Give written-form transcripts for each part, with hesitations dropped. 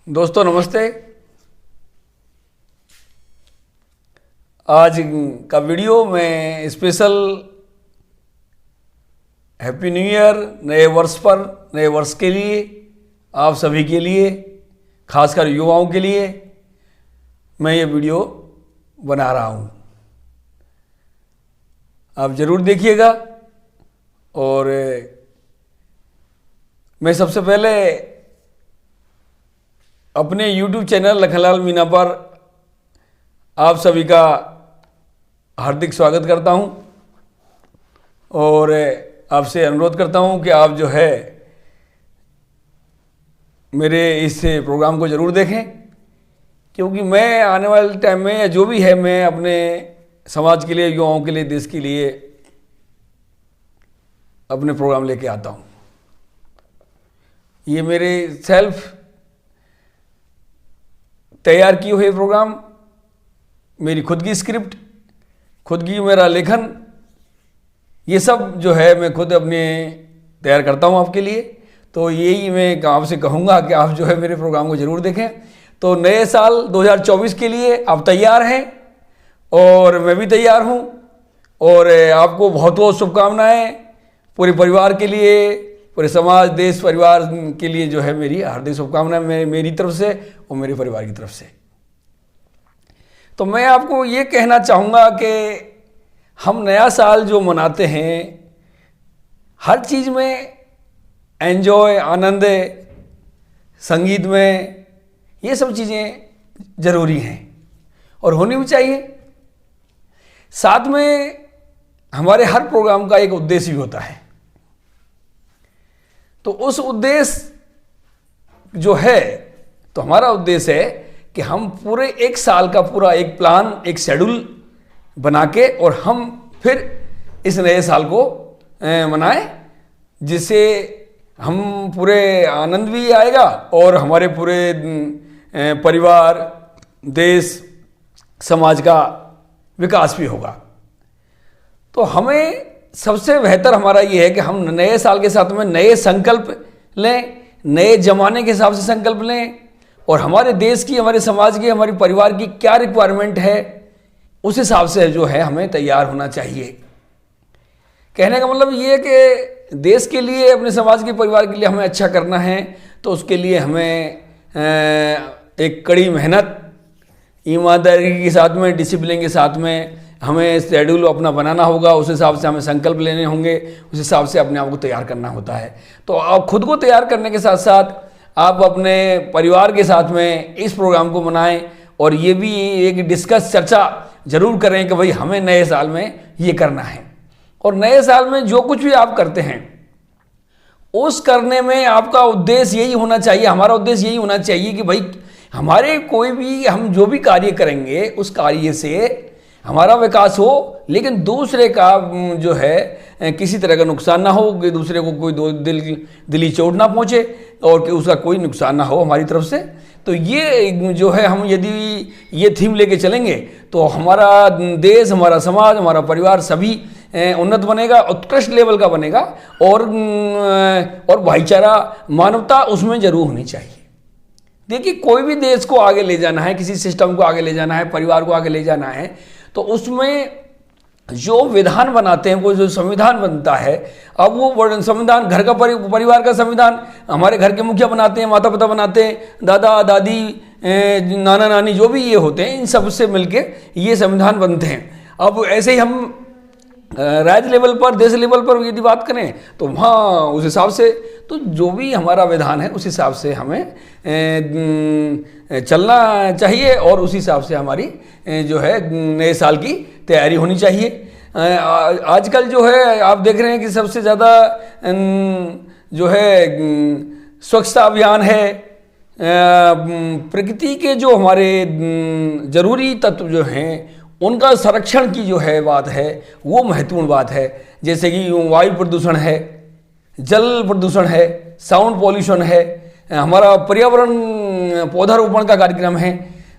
दोस्तों नमस्ते। आज का वीडियो में स्पेशल हैप्पी न्यू ईयर नए वर्ष के लिए आप सभी के लिए, खासकर युवाओं के लिए मैं ये वीडियो बना रहा हूँ। आप ज़रूर देखिएगा। और मैं सबसे पहले अपने YouTube चैनल लखनलाल मीना पर आप सभी का हार्दिक स्वागत करता हूं और आपसे अनुरोध करता हूं कि आप जो है मेरे इस प्रोग्राम को ज़रूर देखें, क्योंकि मैं आने वाले टाइम में या जो भी है मैं अपने समाज के लिए, युवाओं के लिए, देश के लिए अपने प्रोग्राम लेके आता हूं। ये मेरे सेल्फ तैयार किए हुए प्रोग्राम, मेरी खुद की स्क्रिप्ट, खुद की मेरा लेखन, ये सब जो है मैं खुद अपने तैयार करता हूँ आपके लिए। तो यही मैं आपसे कहूँगा कि आप जो है मेरे प्रोग्राम को ज़रूर देखें। तो नए साल 2024 के लिए आप तैयार हैं और मैं भी तैयार हूँ। और आपको बहुत बहुत शुभकामनाएँ पूरे परिवार के लिए, पूरे समाज, देश, परिवार के लिए जो है मेरी हार्दिक शुभकामनाएं मेरी तरफ से और मेरे परिवार की तरफ से। तो मैं आपको ये कहना चाहूँगा कि हम नया साल जो मनाते हैं, हर चीज़ में एंजॉय, आनंद, संगीत में, ये सब चीज़ें ज़रूरी हैं और होनी भी चाहिए। साथ में हमारे हर प्रोग्राम का एक उद्देश्य भी होता है। तो उस उद्देश्य जो है, तो हमारा उद्देश्य है कि हम पूरे एक साल का पूरा एक प्लान, एक शेड्यूल बना के और हम फिर इस नए साल को मनाएं, जिससे हम पूरे आनंद भी आएगा और हमारे पूरे परिवार, देश, समाज का विकास भी होगा। तो हमें सबसे बेहतर हमारा ये है कि हम नए साल के साथ में नए संकल्प लें, नए जमाने के हिसाब से संकल्प लें और हमारे देश की, हमारे समाज की, हमारे परिवार की क्या रिक्वायरमेंट है उस हिसाब से जो है हमें तैयार होना चाहिए। कहने का मतलब ये है कि देश के लिए, अपने समाज के, परिवार के लिए हमें अच्छा करना है, तो उसके लिए हमें एक कड़ी मेहनत, ईमानदारी के साथ में, डिसिप्लिन के साथ में हमें शेड्यूल अपना बनाना होगा। उस हिसाब से हमें संकल्प लेने होंगे, उस हिसाब से अपने आप को तैयार करना होता है। तो आप खुद को तैयार करने के साथ साथ आप अपने परिवार के साथ में इस प्रोग्राम को मनाएं और ये भी एक डिस्कस, चर्चा जरूर करें कि भाई हमें नए साल में ये करना है। और नए साल में जो कुछ भी आप करते हैं, उस करने में आपका उद्देश्य यही होना चाहिए, हमारा उद्देश्य यही होना चाहिए कि भाई हमारे कोई भी, हम जो भी कार्य करेंगे उस कार्य से हमारा विकास हो, लेकिन दूसरे का जो है किसी तरह का नुकसान ना हो, कि दूसरे को कोई दिली चोट ना पहुंचे और कि उसका कोई नुकसान ना हो हमारी तरफ से। तो ये जो है, हम यदि ये थीम लेके चलेंगे तो हमारा देश, हमारा समाज, हमारा परिवार सभी उन्नत बनेगा, उत्कृष्ट लेवल का बनेगा और भाईचारा, मानवता उसमें जरूर होनी चाहिए। देखिए, कोई भी देश को आगे ले जाना है, किसी सिस्टम को आगे ले जाना है, परिवार को आगे ले जाना है, तो उसमें जो विधान बनाते हैं, वो जो संविधान बनता है, अब वो संविधान घर का, परिवार का संविधान हमारे घर के मुखिया बनाते हैं, माता पिता बनाते हैं, दादा दादी, नाना नानी, जो भी ये होते हैं, इन सब से मिलके ये संविधान बनते हैं। अब ऐसे ही हम राज्य लेवल पर, देश लेवल पर यदि बात करें तो वहाँ उस हिसाब से, तो जो भी हमारा विधान है उस हिसाब से हमें चलना चाहिए और उसी हिसाब से हमारी जो है नए साल की तैयारी होनी चाहिए। आजकल जो है आप देख रहे हैं कि सबसे ज़्यादा जो है स्वच्छता अभियान है, प्रकृति के जो हमारे ज़रूरी तत्व जो हैं उनका संरक्षण की जो है बात है, वो महत्वपूर्ण बात है। जैसे कि वायु प्रदूषण है, जल प्रदूषण है, साउंड पॉल्यूशन है, हमारा पर्यावरण पौधारोपण का कार्यक्रम है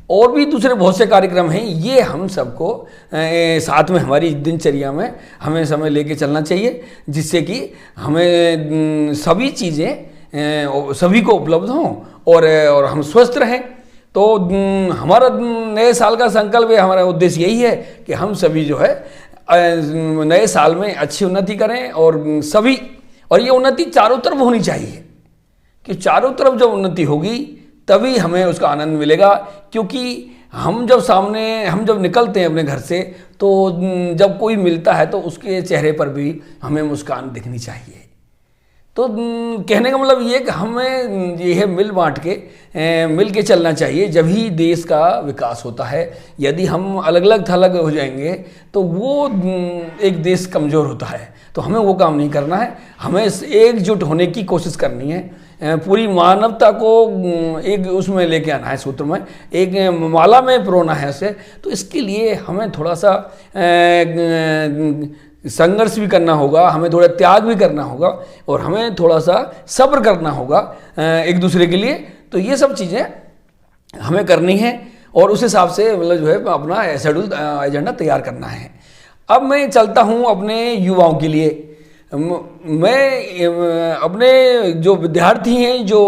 और भी दूसरे बहुत से कार्यक्रम हैं। ये हम सबको साथ में हमारी दिनचर्या में हमें समय लेके चलना चाहिए, जिससे कि हमें सभी चीज़ें सभी को उपलब्ध हों और हम स्वस्थ रहें। तो हमारा नए साल का संकल्प है, हमारा उद्देश्य यही है कि हम सभी जो है नए साल में अच्छी उन्नति करें और सभी, और ये उन्नति चारों तरफ होनी चाहिए कि चारों तरफ जब उन्नति होगी तभी हमें उसका आनंद मिलेगा। क्योंकि हम जब निकलते हैं अपने घर से तो जब कोई मिलता है तो उसके चेहरे पर भी हमें मुस्कान दिखनी चाहिए। तो कहने का मतलब ये कि हमें यह मिल बांट के मिल के चलना चाहिए, जब ही देश का विकास होता है। यदि हम अलग अलग थलग हो जाएंगे तो वो एक देश कमज़ोर होता है। तो हमें वो काम नहीं करना है, हमें एकजुट होने की कोशिश करनी है, पूरी मानवता को एक उसमें लेके आना है, सूत्र में एक माला में पिरोना है उसे। तो इसके लिए हमें थोड़ा सा संघर्ष भी करना होगा, हमें थोड़ा त्याग भी करना होगा और हमें थोड़ा सा सब्र करना होगा एक दूसरे के लिए। तो ये सब चीज़ें हमें करनी है और उस हिसाब से मतलब जो है अपना शेड्यूल एजेंडा तैयार करना है। अब मैं चलता हूँ अपने युवाओं के लिए। मैं अपने जो विद्यार्थी हैं, जो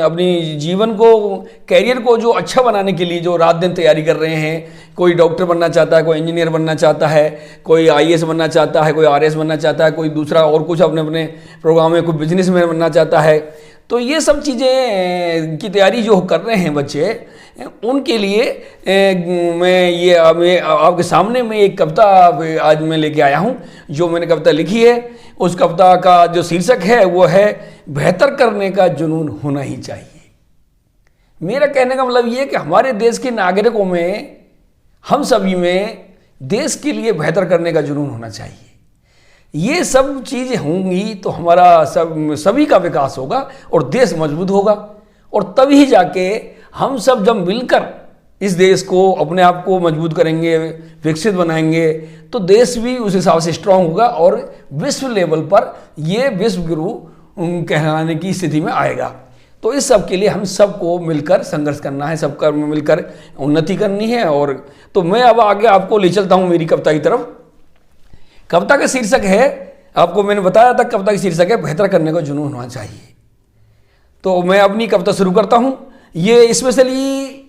अपनी जीवन को, कैरियर को जो अच्छा बनाने के लिए जो रात दिन तैयारी कर रहे हैं, कोई डॉक्टर बनना चाहता है, कोई इंजीनियर बनना चाहता है, कोई आईएएस बनना चाहता है, कोई आरएएस बनना चाहता है, कोई दूसरा और कुछ अपने अपने प्रोग्राम में कोई बिजनेसमैन बनना चाहता है। तो ये सब चीज़ें की तैयारी जो कर रहे हैं बच्चे, उनके लिए मैं आपके सामने में एक कविता आज मैं लेके आया हूँ। जो मैंने कविता लिखी है उस कविता का जो शीर्षक है वो है बेहतर करने का जुनून होना ही चाहिए। मेरा कहने का मतलब ये कि हमारे देश के नागरिकों में, हम सभी में देश के लिए बेहतर करने का जुनून होना चाहिए। ये सब चीज़ें होंगी तो हमारा सभी का विकास होगा और देश मजबूत होगा। और तभी जाके हम सब जब मिलकर इस देश को, अपने आप को मजबूत करेंगे, विकसित बनाएंगे, तो देश भी उस हिसाब से स्ट्रांग होगा और विश्व लेवल पर ये विश्व गुरु कहलाने की स्थिति में आएगा। तो इस सब के लिए हम सबको मिलकर संघर्ष करना है, सबका मिलकर उन्नति करनी है। और तो मैं अब आगे आपको ले चलता हूँ मेरी कविता की तरफ। कविता का शीर्षक है, आपको मैंने बताया था कविता का शीर्षक है बेहतर करने का जुनून होना चाहिए। तो मैं अपनी कविता शुरू करता हूँ। ये स्पेशली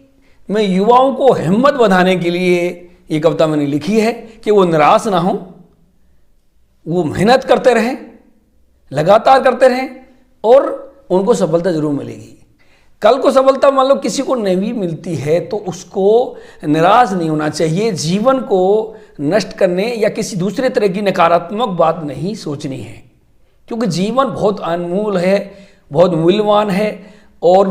मैं युवाओं को हिम्मत बढ़ाने के लिए ये कविता मैंने लिखी है कि वो निराश ना हो, वो मेहनत करते रहें, लगातार करते रहें और उनको सफलता जरूर मिलेगी। कल को सफलता मान लो किसी को नहीं भी मिलती है तो उसको निराश नहीं होना चाहिए। जीवन को नष्ट करने या किसी दूसरे तरह की नकारात्मक बात नहीं सोचनी है, क्योंकि जीवन बहुत अनमोल है, बहुत मूल्यवान है। और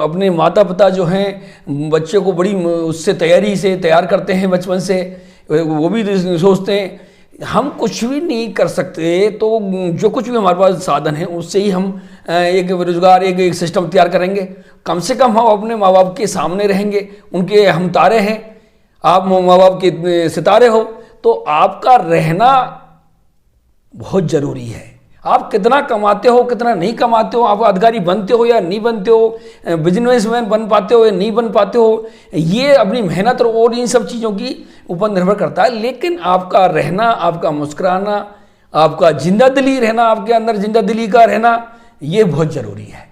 अपने माता पिता जो हैं बच्चे को बड़ी उससे तैयारी से तैयार करते हैं बचपन से, वो भी सोचते हैं हम कुछ भी नहीं कर सकते, तो जो कुछ भी हमारे पास साधन है उससे ही हम एक रोजगार, एक सिस्टम तैयार करेंगे। कम से कम हम अपने माँ बाप के सामने रहेंगे, उनके हम तारे हैं, आप माँ बाप के सितारे हो, तो आपका रहना बहुत ज़रूरी है। आप कितना कमाते हो, कितना नहीं कमाते हो, आप अधिकारी बनते हो या नहीं बनते हो, बिजनेसमैन बन पाते हो या नहीं बन पाते हो, ये अपनी मेहनत और इन सब चीज़ों की ऊपर निर्भर करता है। लेकिन आपका रहना, आपका मुस्कुराना, आपका जिंदा दिली रहना, आपके अंदर जिंदा दिली का रहना, ये बहुत ज़रूरी है।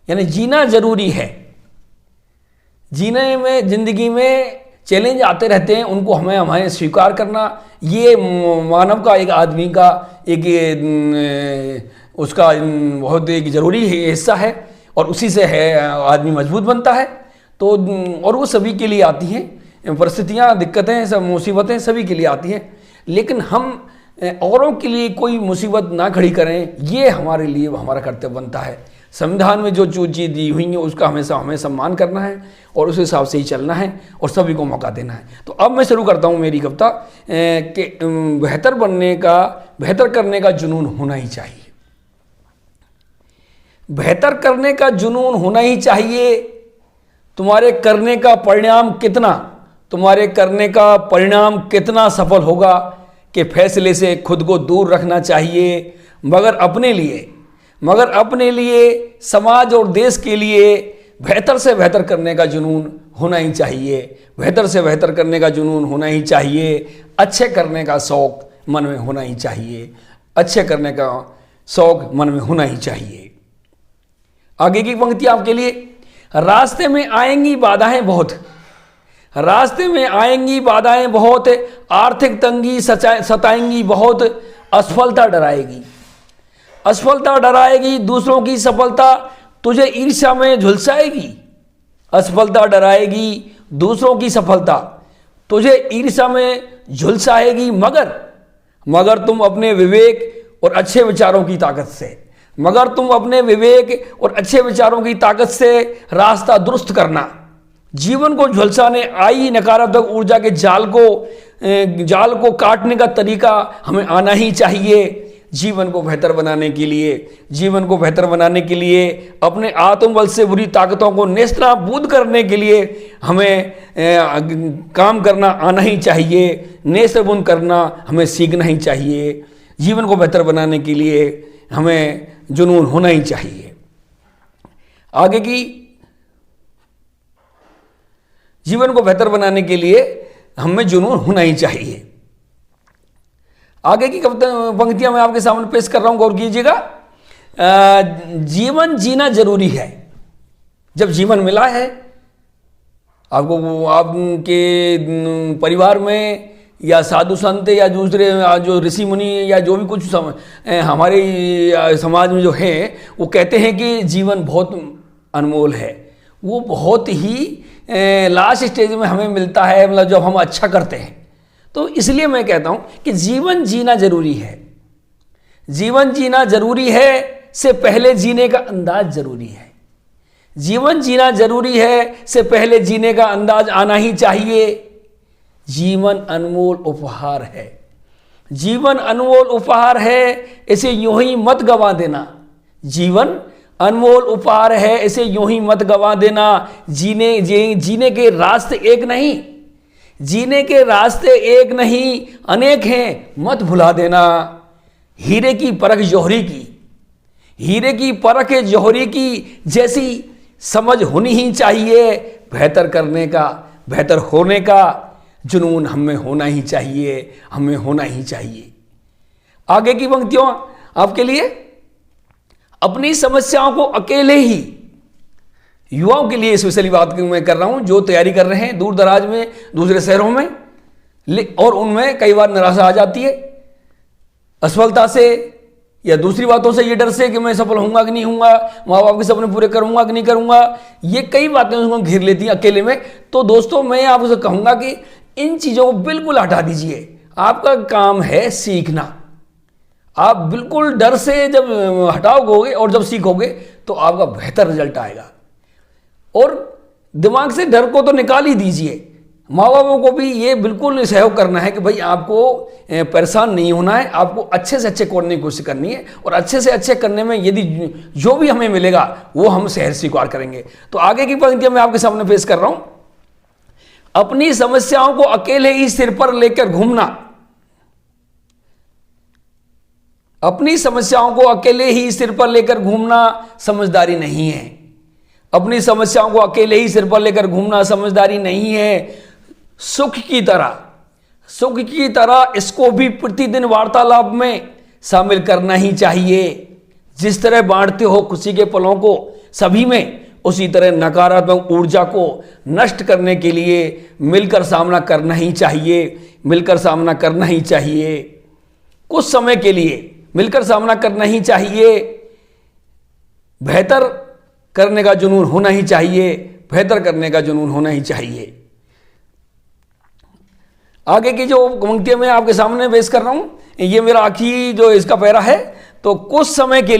यानी जीना ज़रूरी है। जीने में, जिंदगी में चैलेंज आते रहते हैं, उनको हमें स्वीकार करना, ये मानव का, एक आदमी का एक उसका बहुत एक ज़रूरी हिस्सा है और उसी से है आदमी मजबूत बनता है। तो और वो सभी के लिए आती हैं परिस्थितियाँ, दिक्कतें, सब मुसीबतें सभी के लिए आती हैं, लेकिन हम औरों के लिए कोई मुसीबत ना खड़ी करें, ये हमारे लिए हमारा कर्तव्य बनता है। संविधान में जो चीज़ दी हुई है उसका हमेशा हमें सम्मान करना है और उस हिसाब से ही चलना है और सभी को मौका देना है। तो अब मैं शुरू करता हूँ मेरी कविता कि बेहतर करने का जुनून होना ही चाहिए। बेहतर करने का जुनून होना ही चाहिए। तुम्हारे करने का परिणाम कितना सफल होगा कि फैसले से खुद को दूर रखना चाहिए, मगर अपने लिए, समाज और देश के लिए बेहतर से बेहतर करने का जुनून होना ही चाहिए। बेहतर से बेहतर करने का जुनून होना ही चाहिए। अच्छे करने का शौक मन में होना ही चाहिए। अच्छे करने का शौक मन में होना ही चाहिए। आगे की पंक्ति आपके लिए, रास्ते में आएंगी बाधाएं बहुत, रास्ते में आएंगी बाधाएं बहुत, आर्थिक तंगी सताएंगी बहुत, असफलता डराएगी, असफलता डराएगी, दूसरों की सफलता तुझे ईर्ष्या में झुलसाएगी, असफलता डराएगी, दूसरों की सफलता तुझे ईर्ष्या में झुलसाएगी, मगर तुम अपने विवेक और अच्छे विचारों की ताकत से, मगर तुम अपने विवेक और अच्छे विचारों की ताकत से रास्ता दुरुस्त करना। जीवन को झुलसाने आई नकारात्मक ऊर्जा के जाल को काटने का तरीका हमें आना ही चाहिए। जीवन को बेहतर बनाने के लिए, जीवन को बेहतर बनाने के लिए, अपने आत्मबल से बुरी ताकतों को नेस्तनाबूद करने के लिए हमें काम करना आना ही चाहिए, नेस्तनाबूद करना हमें सीखना ही चाहिए। जीवन को बेहतर बनाने के लिए हमें जुनून होना ही चाहिए। आगे की, जीवन को बेहतर बनाने के लिए हमें जुनून होना ही चाहिए। आगे की पंक्तियां मैं आपके सामने पेश कर रहा हूं, गौर कीजिएगा। जीवन जीना जरूरी है। जब जीवन मिला है आपको, आपके परिवार में या साधु संत या दूसरे जो ऋषि मुनि या जो भी कुछ हमारे समाज में जो है, वो कहते हैं कि जीवन बहुत अनमोल है, वो बहुत ही लास्ट स्टेज में हमें मिलता है, मतलब जब हम अच्छा करते हैं। तो इसलिए मैं कहता हूं कि जीवन जीना जरूरी है। जीवन जीना जरूरी है से पहले जीने का अंदाज जरूरी है। जीवन जीना जरूरी है से पहले जीने का अंदाज आना ही चाहिए। जीवन अनमोल उपहार है, जीवन अनमोल उपहार है, इसे यूं ही मत गवा देना। जीवन अनमोल उपहार है, इसे यूं ही मत गवा देना। जीने के रास्ते एक नहीं, जीने के रास्ते एक नहीं अनेक हैं, मत भुला देना। हीरे की परख जौहरी की, हीरे की परख जौहरी की जैसी समझ होनी ही चाहिए। बेहतर करने का, बेहतर होने का जुनून हमें होना ही चाहिए, हमें होना ही चाहिए। आगे की पंक्तियों आपके लिए, अपनी समस्याओं को अकेले ही, युवाओं के लिए स्पेशली बात मैं कर रहा हूं जो तैयारी कर रहे हैं दूर दराज में, दूसरे शहरों में, और उनमें कई बार निराशा आ जाती है असफलता से या दूसरी बातों से, ये डर से कि मैं सफल होऊंगा कि नहीं होऊंगा, माँ बाप के सपने पूरे करूंगा कि नहीं करूंगा, ये कई बातें उसको घेर लेती हैं अकेले में। तो दोस्तों मैं आपसे कहूंगा कि इन चीज़ों को बिल्कुल हटा दीजिए। आपका काम है सीखना। आप बिल्कुल डर से जब हटाओगे और जब सीखोगे तो आपका बेहतर रिजल्ट आएगा। और दिमाग से डर को तो निकाल ही दीजिए। माँ बापों को भी ये बिल्कुल सहयोग करना है कि भाई आपको परेशान नहीं होना है, आपको अच्छे से अच्छे करने की कोशिश करनी है, और अच्छे से अच्छे करने में यदि जो भी हमें मिलेगा वो हम सहज स्वीकार करेंगे। तो आगे की पंक्तियां मैं आपके सामने पेश कर रहा हूं। अपनी समस्याओं को अकेले ही सिर पर लेकर घूमना, अपनी समस्याओं को अकेले ही सिर पर लेकर घूमना समझदारी नहीं है। अपनी समस्याओं को अकेले ही सिर पर लेकर घूमना समझदारी नहीं है। सुख की तरह इसको भी प्रतिदिन वार्तालाप में शामिल करना ही चाहिए। जिस तरह बांटते हो खुशी के पलों को सभी में, उसी तरह नकारात्मक ऊर्जा को नष्ट करने के लिए मिलकर सामना करना ही चाहिए, मिलकर सामना करना ही चाहिए। कुछ समय के लिए मिलकर सामना करना ही चाहिए। बेहतर करने का जुनून होना ही चाहिए, बेहतर करने का जुनून होना ही चाहिए। आगे की जो पंक्तियां मैं आपके सामने पेश कर रहा हूं, ये मेरा आखिरी जो इसका पैरा है। तो कुछ समय के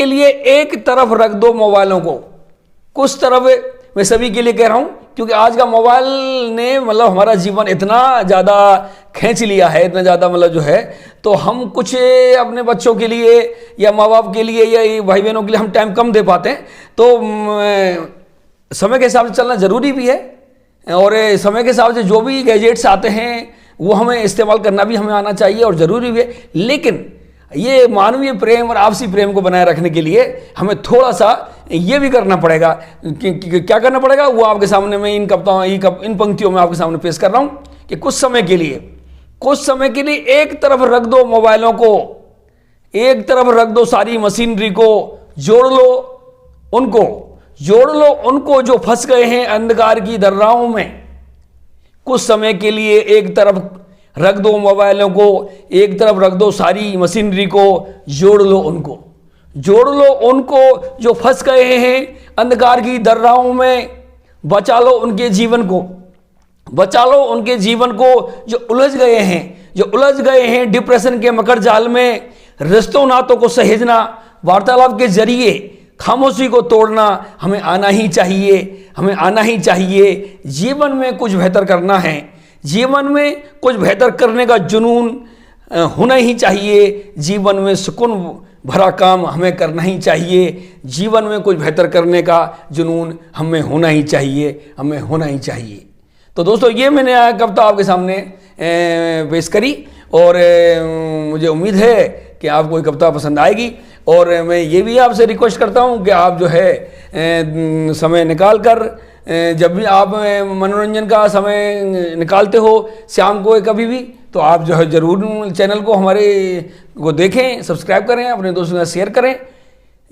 लिए एक तरफ रख दो मोबाइलों को। कुछ तरफ मैं सभी के लिए कह रहा हूं, क्योंकि आज का मोबाइल ने मतलब हमारा जीवन इतना ज़्यादा खींच लिया है, इतना ज़्यादा मतलब जो है, तो हम कुछ अपने बच्चों के लिए या माँ बाप के लिए या भाई बहनों के लिए हम टाइम कम दे पाते हैं। तो समय के हिसाब से चलना ज़रूरी भी है, और समय के हिसाब से जो भी गैजेट्स आते हैं वो हमें इस्तेमाल करना भी हमें आना चाहिए और ज़रूरी भी है। लेकिन ये मानवीय प्रेम और आपसी प्रेम को बनाए रखने के लिए हमें थोड़ा सा ये भी करना पड़ेगा। क्या करना पड़ेगा वो आपके सामने मैं इन पंक्तियों में आपके सामने पेश कर रहा हूँ कि कुछ समय के लिए एक तरफ रख दो मोबाइलों को, एक तरफ रख दो सारी मशीनरी को, जोड़ लो उनको, जोड़ लो उनको जो फंस गए हैं अंधकार की दर्राओं में। कुछ समय के लिए एक तरफ रख दो मोबाइलों को, एक तरफ रख दो सारी मशीनरी को, जोड़ लो उनको, जोड़ लो उनको जो फंस गए हैं अंधकार की दर्राओं में। बचा लो उनके जीवन को, बचा लो उनके जीवन को जो उलझ गए हैं, जो उलझ गए हैं डिप्रेशन के मकर जाल में। रिश्तों नातों को सहेजना, वार्तालाप के जरिए खामोशी को तोड़ना हमें आना ही चाहिए, हमें आना ही चाहिए। जीवन में कुछ बेहतर करना है, जीवन में कुछ बेहतर करने का जुनून होना ही चाहिए। जीवन में सुकून भरा काम हमें करना ही चाहिए, जीवन में कुछ बेहतर करने का जुनून हमें होना ही चाहिए, हमें होना ही चाहिए। तो दोस्तों ये मैंने कविता आपके सामने पेश करी और मुझे उम्मीद है कि आपको ये कविता पसंद आएगी। और मैं ये भी आपसे रिक्वेस्ट करता हूँ कि आप जो है समय निकाल कर, जब भी आप मनोरंजन का समय निकालते हो शाम को कभी भी, तो आप जो है ज़रूर चैनल को हमारे को देखें, सब्सक्राइब करें, अपने दोस्तों के साथ शेयर करें।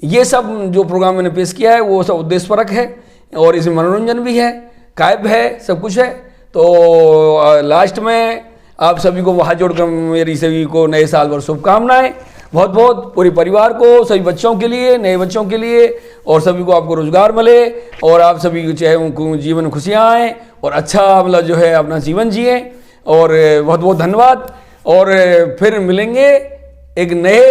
ये सब जो प्रोग्राम मैंने पेश किया है वो सब उद्देश्यपरक है और इसमें मनोरंजन भी है, कायब है, सब कुछ है। तो लास्ट में आप सभी को हाथ जोड़कर मेरी सभी को नए साल भर शुभकामनाएं, बहुत बहुत पूरे परिवार को, सभी बच्चों के लिए, नए बच्चों के लिए, और सभी को आपको रोजगार मिले और आप सभी को चाहे उनको जीवन में खुशियाँ आएँ और अच्छा मतलब जो है अपना जीवन जिए। और बहुत बहुत धन्यवाद और फिर मिलेंगे एक नए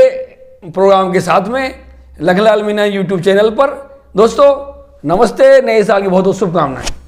प्रोग्राम के साथ में लखनलाल मीणा यूट्यूब चैनल पर। दोस्तों नमस्ते, नए साल की बहुत बहुत शुभकामनाएं।